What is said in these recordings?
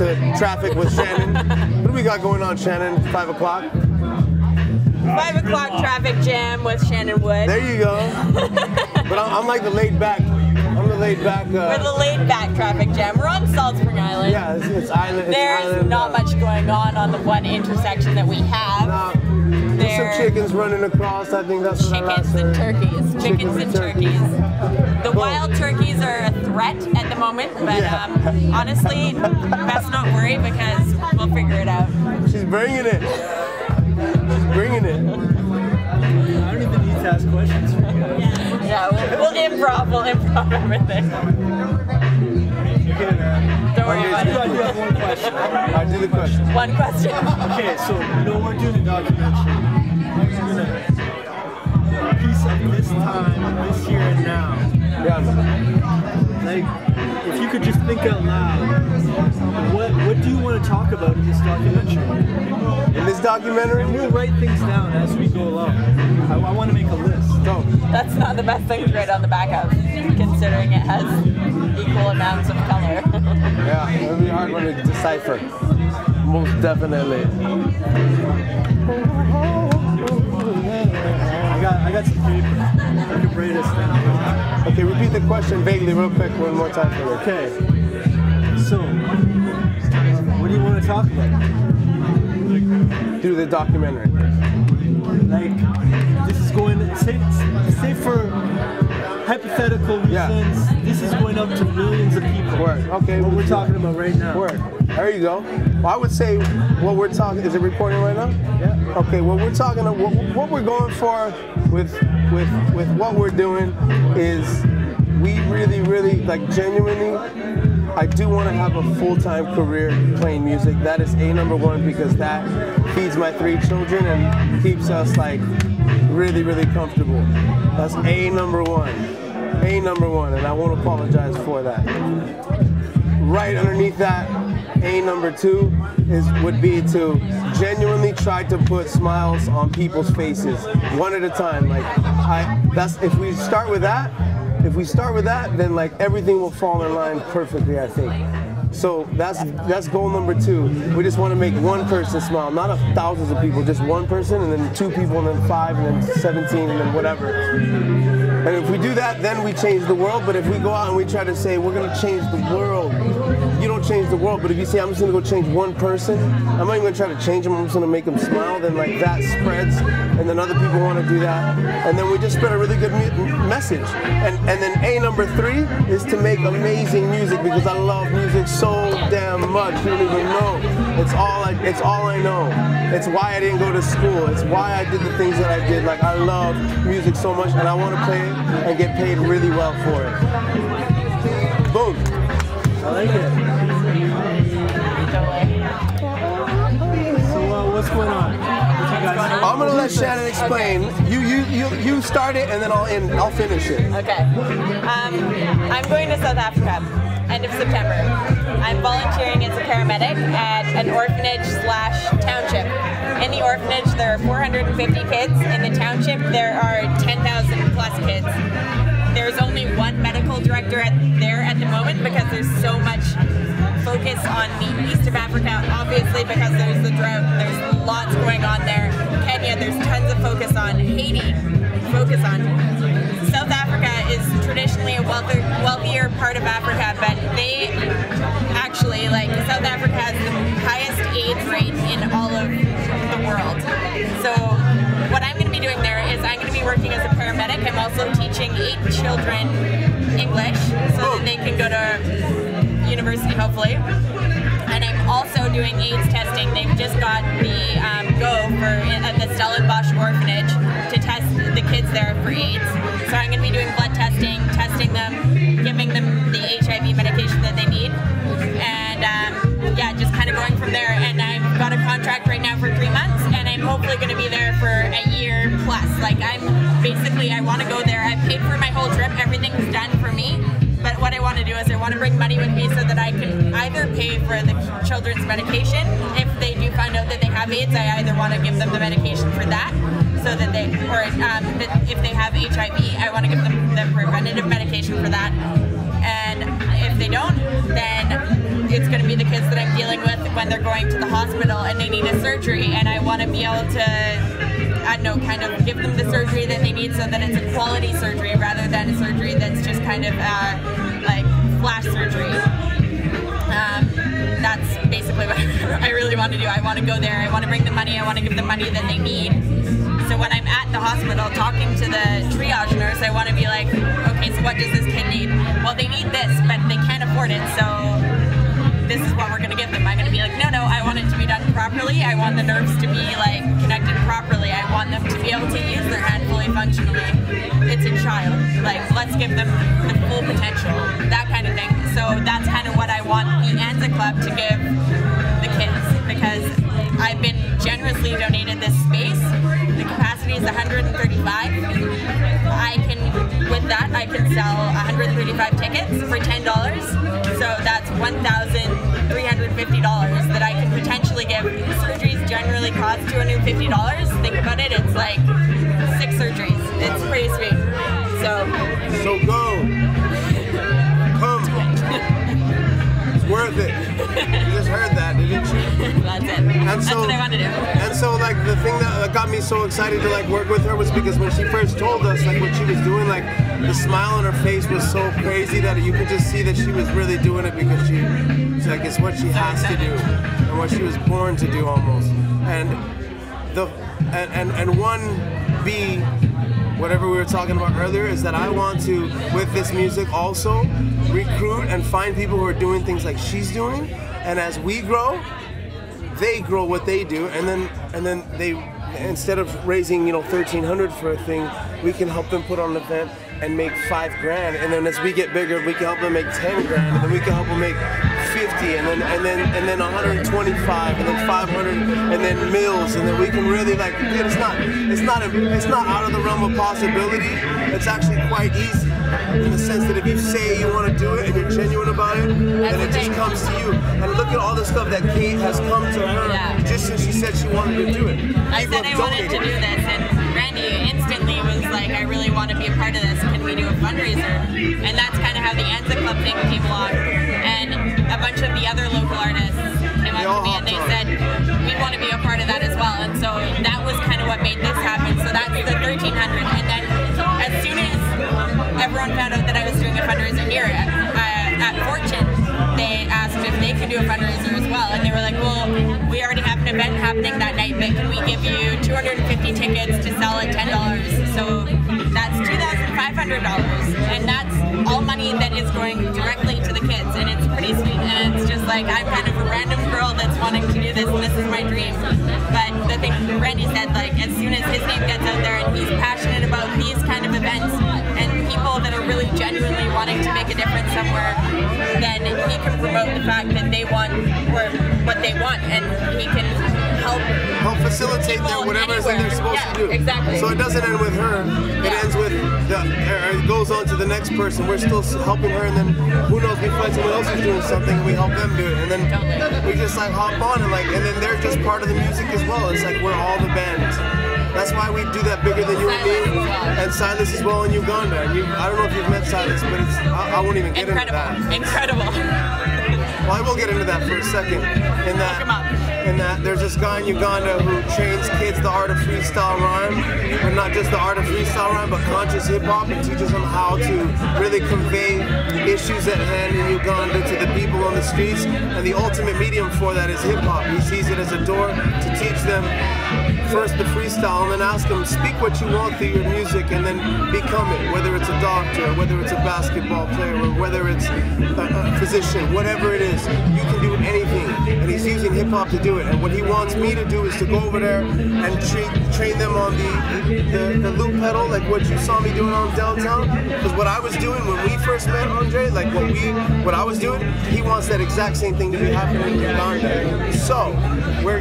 to Traffic with Shannon. What do we got going on, Shannon? 5 o'clock? 5 o'clock traffic jam with Shannon Wood. There you go. But I'm like the laid back. I'm the laid back. We're the laid back traffic jam. We're on Salt Spring Island. Yeah, it's island. There's not much going on the one intersection that we have. There's some chickens running across. I think that's what chickens and turkeys. Chickens and turkeys. The wild turkeys are a threat at the moment, but honestly, best not worry because we'll figure it out. She's bringing it. She's bringing it. I don't even need to ask questions for you. Yeah, we'll improv everything. Don't worry about it. I do have one question. I do the question. One question. Okay, so we're doing a documentary. We're gonna a piece of this time, this here and now. Yeah. Like, if you could just think out loud, what do you want to talk about in this documentary? In this documentary? And we'll write things down as we go along. I want to make a list. Dope. That's not the best thing to write on the back of, considering it has equal amounts of color. Yeah, it'll be a hard one to decipher. Most definitely. I got some paper. I can write us down. Okay, repeat the question vaguely real quick one more time for me. Okay. So, what do you want to talk about? Do the documentary. Like, this is going, say for hypothetical reasons, this is going up to millions of people. Word. Okay. What we're talking about right now. Word. There you go. Well, I would say what we're talking, is it recording right now? Yeah. Okay, what we're talking about, what we're going for with what we're doing is we really, like genuinely, I do want to have a full-time career playing music. That is #1 because that feeds my 3 children and keeps us like really comfortable. That's #1. #1, and I won't apologize for that. Right underneath that, #2 would be to genuinely try to put smiles on people's faces, one at a time. Like if we start with that, then like everything will fall in line perfectly, I think. So that's goal #2. We just want to make one person smile, not thousands of people, just one person, and then 2 people, and then 5, and then 17, and then whatever. And if we do that, then we change the world. But if we go out and we try to say, we're going to change the world, you don't change the world. But if you say, I'm just going to go change one person, I'm not even going to try to change them, I'm just going to make them smile, then like that spreads, and then other people want to do that. And then we just spread a really good message. And then #3 is to make amazing music, because I love music so damn much. You don't even know. It's all I know. It's why I didn't go to school. It's why I did the things that I did. Like, I love music so much, and I want to play it and get paid really well for it. Boom. I like it. So what's going on? I'm gonna let Shannon explain. Okay. You start it, and then I'll finish it. Okay. I'm going to South Africa, end of September. I'm volunteering as a paramedic at an orphanage/township. In the orphanage, there are 450 kids. In the township, there are 10,000 plus kids. There's only one medical director there at the moment because there's so much focus on the east of Africa, obviously because there's the drought, there's lots going on there. Kenya, there's tons of focus on. Haiti, focus on. South Africa is traditionally a wealthier part of Africa, but they actually, like, South Africa has the highest AIDS rate in all of the world. So what I'm going to be doing there is I'm going to be working as a paramedic. I'm also teaching 8 children English so that they can go to university, hopefully. And I'm also doing AIDS testing. They've just got the go at the Stellenbosch orphanage to test the kids there for AIDS. So I'm going to be doing blood testing them, giving them the HIV medication that they need, and yeah, just kind of going from there. And I've got a contract right now for 3 months, and I'm hopefully going to be there for a year plus. Like, I want to go there. I paid for my whole trip. Everything's done for me. But what I want to do is I want to bring money with me so that I can either pay for the children's medication. If they do find out that they have AIDS, I either want to give them the medication for that, so that they, or if they have HIV, I want to give them the preventative medication for that. And if they don't, then it's going to be the kids that I'm dealing with when they're going to the hospital and they need a surgery, and I want to be able to, I don't know, kind of give them the surgery that they need so that it's a quality surgery rather than a surgery that's just kind of like flash surgery. That's basically what I really want to do. I want to go there, I want to bring the money, I want to give them money that they need. So when I'm at the hospital talking to the triage nurse, I want to be like, okay, so what does this kid need? Well, they need this, but they can't afford it, so this is what we're going to give them. I'm going to be like, no, I want it to be done properly. I want the nerves to be like connected properly. I want them to be able to use their hand fully functionally. It's a child. Like, let's give them the full potential, that kind of thing. So that's kind of what I want the ANZA Club to give the kids, because I've been generously donated this space. The capacity is 135. With that, I can sell 135 tickets for $10. So that's $1,350 that I can potentially give. Surgeries generally cost $250. Think about it, it's like 6 surgeries. It's pretty sweet. So go. Come. It's worth it. You just heard that, didn't you? That's it. That's what I want to do. And so, like, the thing that got me so excited to like work with her was because when she first told us like what she was doing, like the smile on her face was so crazy that you could just see that she was really doing it because she's like, it's what she has to do and what she was born to do almost. And whatever we were talking about earlier is that I want to, with this music, also recruit and find people who are doing things like she's doing, and as we grow, they grow what they do, and then they, instead of raising $1,300 for a thing, we can help them put on an event and make $5,000, and then as we get bigger, we can help them make $10,000, and then we can help them make 50, and then 125, and then 500, and then mills, and then we can really like, dude, it's not out of the realm of possibility. It's actually quite easy in the sense that if you say you want to do it and you're genuine about it, then it just comes to you. And look at all the stuff that Kate has come to her just since she said she wanted to do it. I said I wanted to do this, and Randy instantly was like, I really want to be a part of this. Can we do a fundraiser? And that's kind of how the ANZA Club thing came along. And a bunch of the other local artists came up to me and they said, we want to be a part of that as well. And so that was kind of what made this happen. So that's the 1,300. And then as soon as everyone found out that I was doing a fundraiser here at Fortune, they asked if they could do a fundraiser as well. And they were like, well, we already have an event happening that night, but can we give you 250 tickets to sell at $10? So that's $2,500. And that's all money that is going directly to the kids. And it's pretty sweet. And it's just like, I'm kind of a random girl that's wanting to do this, and this is my dream. But the thing Randy said, like, as soon as his name gets out there and he's passionate about these kind of events and people that are really genuinely wanting to make a difference somewhere, then he can promote the fact that they want what they want, and he can help facilitate their whatever it is they're supposed to do. Exactly. So it doesn't end with her. It ends with it goes on to the next person. We're still helping her, and then who knows? We find someone else who's doing something, and we help them do it, and then we just like hop on and then they're just part of the music as well. It's like we're all the bands. That's why we do that bigger than you and me, and Silas as well in Uganda. And I don't know if you've met Silas, but I won't even get into that. Incredible. Well, I will get into that for a second. In that there's this guy in Uganda who trains kids the art of freestyle rhyme, and not just the art of freestyle rhyme, but conscious hip hop, and teaches them how to really convey issues at hand in Uganda to the people on the streets. And the ultimate medium for that is hip hop. He sees it as a door to teach them first the freestyle, and then ask them, speak what you want through your music, and then become it. Whether it's a doctor, whether it's a basketball player, or whether it's a physician, whatever it is, you can do anything. And he's using hip hop to do it. And what he wants me to do is to go over there and train them on the loop pedal, like what you saw me doing on downtown. Because what I was doing when we first met Andre, like what I was doing, he wants that exact same thing to be happening in Uganda. So we're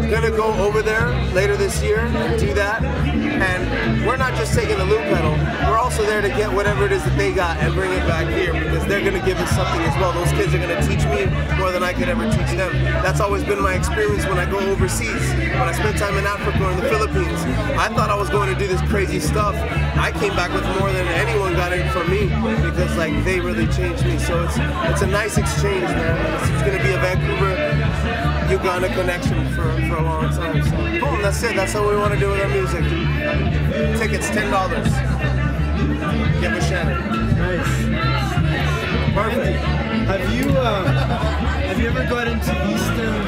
gonna go over there later this year and do that. And we're not just taking the loop pedal, we're also there to get whatever it is that they got and bring it back here, because they're gonna give us something as well. Those kids are gonna teach me more than I could ever teach them. That's always been my experience when I go overseas. When I spent time in Africa or in the Philippines, I thought I was going to do this crazy stuff. I came back with more than anyone got in from me, because like they really changed me. So it's a nice exchange, man. It's gonna be a Vancouver Uganda connection for a long time. So boom, that's it. That's what we want to do with our music. Tickets $10. Get with Shannon. Nice. Perfect. Have you ever got into Eastern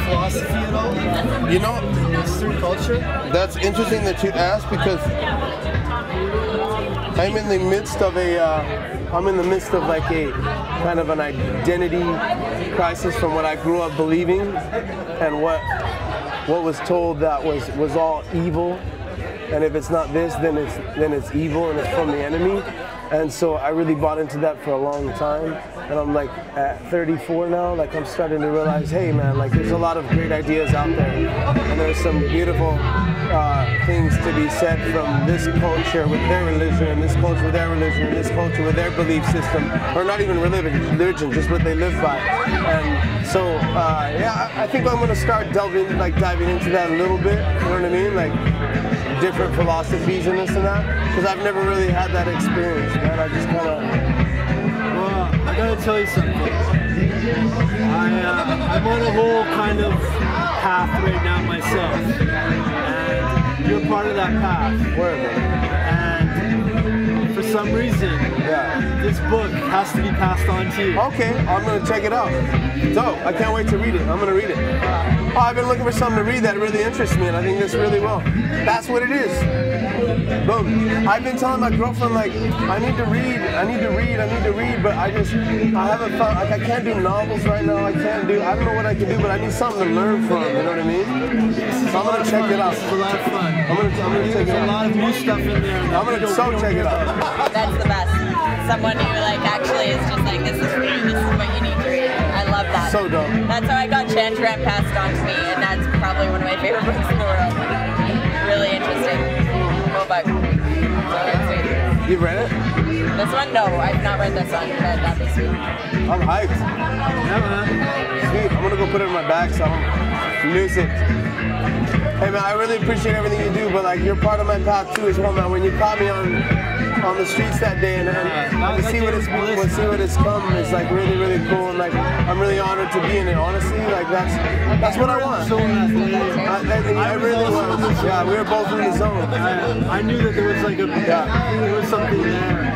philosophy at all? You know, Eastern culture? that's interesting that you asked, because I'm in the midst of like a kind of an identity crisis from what I grew up believing and what was told that was all evil. And if it's not this, then it's evil and it's from the enemy. And so I really bought into that for a long time. And I'm like at 34 now, like I'm starting to realize, hey man, like there's a lot of great ideas out there. And there's some beautiful things to be said from this culture with their religion, and this culture with their religion, and this culture with their belief system, or not even religion, just what they live by. And so, yeah, I think I'm gonna start diving into that a little bit, you know what I mean? Like different philosophies and this and that, because I've never really had that experience, man. I just kind of... Well, I gotta tell you something. I'm on a whole kind of path right now myself, and you're part of that path. Where, man? And for some reason, this book has to be passed on to you. Okay, I'm gonna check it out. Dope, I can't wait to read it. I'm gonna read it. Oh, I've been looking for something to read that really interests me, and I think this really will. That's what it is. Boom. I've been telling my girlfriend, like, I need to read, but I haven't found, like, I can't do novels right now. I don't know what I can do, but I need something to learn from, you know what I mean? So I'm gonna check it out. It's a lot of fun. I'm gonna check it There's out. a lot of new stuff in there. I'm gonna check it out. That's the best. Someone who like actually is just like, this is for you, this is what you need to read. I love that. So dope. That's how I got Chantram passed on to me, and that's probably one of my favorite books in the world. Really interesting. Cool book. You've read it? This one? No, I've not read this one, but that'd be sweet. I'm hyped. Yeah, man. Sweet. I'm gonna go put it in my bag so I don't lose it. Hey man, I really appreciate everything you do, but like you're part of my path too as well, man. When you caught me on the streets that day and to see what it's come is like really, really cool, and like I'm really honored to be in it. Honestly, like that's what I want. I really was. Yeah, we were both in the zone. I knew that there was like there was something there.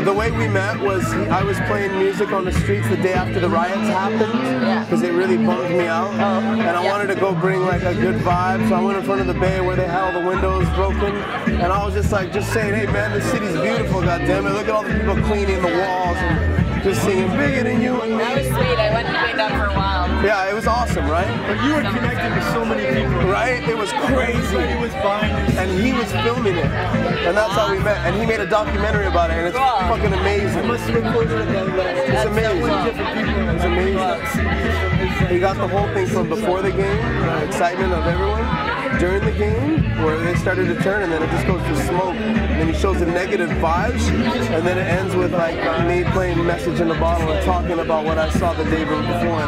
The way we met was I was playing music on the streets the day after the riots happened, because it really bummed me out, and I wanted to go bring like a good vibe. So I went in front of the bay where they had all the windows broken, and I was just saying, hey man, this city's beautiful, goddammit. Look at all the people cleaning the walls and just singing bigger than you and me. That was sweet. I went and cleaned up for a while. Yeah, it was awesome, right? But you were connected with so many people. Right? It was crazy. Everybody was buying this. And he was filming it. And that's how we met. And he made a documentary about it, and it's fucking amazing. You must have recorded about It's amazing. different people. It's amazing. He got the whole thing from before the game, the excitement of everyone, during the game, where they started to turn, and then it just goes to smoke. And then he shows the negative vibes, and then it ends with like me playing Message in the Bottle and talking about what I saw the day before,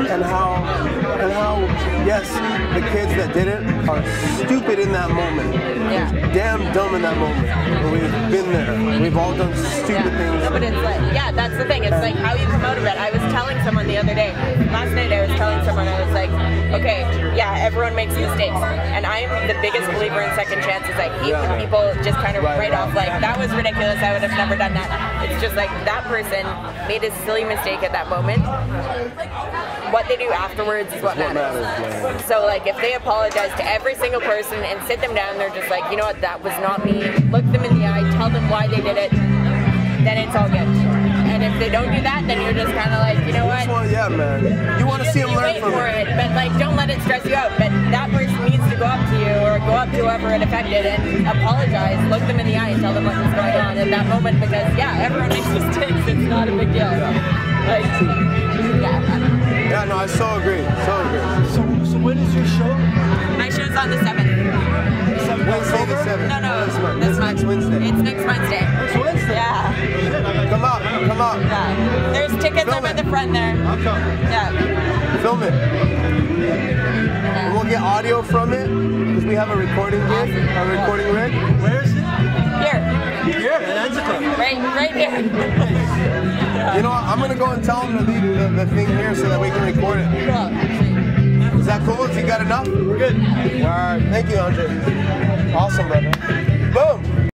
and how yes, the kids that did it are stupid in that moment. Yeah. Damn dumb in that moment. But we've been there. We've all done stupid things. No, but it's like, yeah, that's the thing. It's like how you come out of it. I was telling someone the other day, last night I was telling someone, I was like, okay, yeah, everyone makes mistakes. And I'm the biggest believer in second chances. I hate when people just kind of write off like, that was ridiculous, I would have never done that. It's just like, that person made a silly mistake at that moment. What they do afterwards is what matters. So like, if they apologize to every single person and sit them down, they're just like, you know what, that was not me. Look them in the eye, tell them why they did it, then it's all good. And if they don't do that, then you're just kind of like, you know what? Yeah, man. You want to see them learn from it. But like, don't let it stress you out. But that person needs to go up to you or go up to whoever it affected and apologize, look them in the eye and tell them what's going on at that moment, because yeah, everyone makes mistakes. It's not a big deal. Like, yeah. Yeah, no, I so agree. So agree. So when is your show? My show's on the 7th. Wednesday the 7th. No, This next Wednesday. It's next Wednesday. Next Wednesday? Yeah. Come out. Yeah. There's tickets Film up at it. the front there. I'll come. Yeah. Film it. And we'll get audio from it because we have a recording rig. Where is it? Here. Here, at Antica. Right here. You know what? I'm gonna go and tell them to leave the thing here so that we can record it. Is that cool? Has he got enough? We're good. All right. Thank you, Andre. Awesome, brother. Boom.